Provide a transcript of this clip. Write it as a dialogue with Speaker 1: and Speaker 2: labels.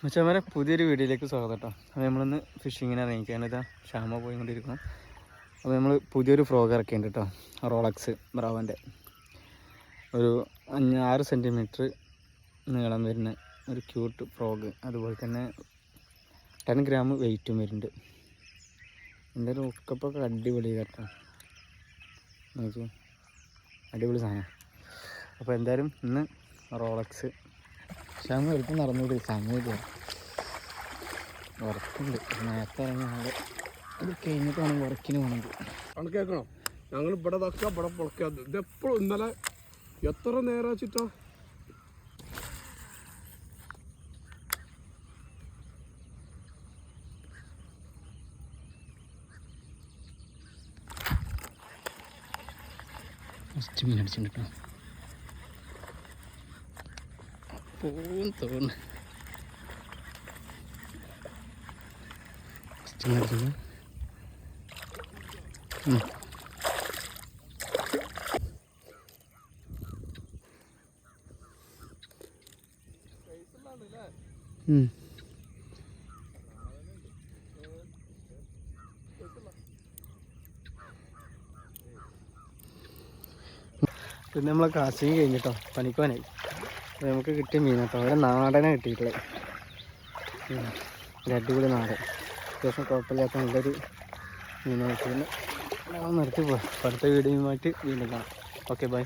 Speaker 1: മച്ചാമാരെ പുതിയൊരു വീഡിയോയിലേക്ക് സ്വാഗതം കേട്ടോ. അപ്പോൾ നമ്മളിന്ന് ഫിഷിങ്ങിന് ഇറങ്ങിക്കുകയാണ്. ഇതാ ക്ഷാമ പോയിക്കൊണ്ടിരിക്കണം. അപ്പോൾ നമ്മൾ പുതിയൊരു ഫ്രോഗ് ഇറക്കിയിട്ടുണ്ട് കേട്ടോ. റോളക്സ് ബ്രാവോൻ്റെ ഒരു 6 സെൻറ്റിമീറ്റർ നീളം വരുന്ന ഒരു ക്യൂട്ട് ഫ്രോഗ്. അതുപോലെ തന്നെ 10 ഗ്രാം വെയിറ്റും വരുന്നുണ്ട്. എൻ്റെ ഒരു ഉക്കപ്പൊക്കെ അടിപൊളി കേട്ടോ. നോക്കി അടിപൊളി സാധനം. അപ്പോൾ എന്തായാലും ഇന്ന് റോളക്സ് ക്ഷാമ എടുത്ത് നടന്നുകൂടി സമയമില്ല, വർക്കുണ്ട്. നേരത്തെ ഇറങ്ങി നാളെ അത് കഴിഞ്ഞിട്ട് വേണം വർക്കിന് പോകണമെങ്കിൽ.
Speaker 2: ആണ് കേൾക്കണം. ഞങ്ങൾ ഇവിടെ തക്കുക ഇവിടെ പൊളക്കുക. ഇതെപ്പോഴും ഇന്നലെ എത്ര നേരം വെച്ചിട്ടാ
Speaker 1: ഫസ്റ്റ് മീൻ അടിച്ചിട്ടോ പോകും തോന്നുന്നു. ഫസ്റ്റ് അടിച്ചത് പിന്നെ നമ്മളെ കാശിങ് കഴിഞ്ഞിട്ടോ പണിക്കോനായി. അപ്പോൾ നമുക്ക് കിട്ടിയ മീൻ കേട്ടോ. അവിടെ നാടനെ കിട്ടിയിട്ടുള്ളത്. ഒരു അടിപൊളി നാടൻ, അത്യാവശ്യം കുഴപ്പമില്ലാത്ത നല്ലൊരു മീനായിട്ട്. പിന്നെ നിർത്തി പോവാം. അടുത്ത വീഡിയോയുമായിട്ട് വീണ്ടും കാണാം. Okay bye.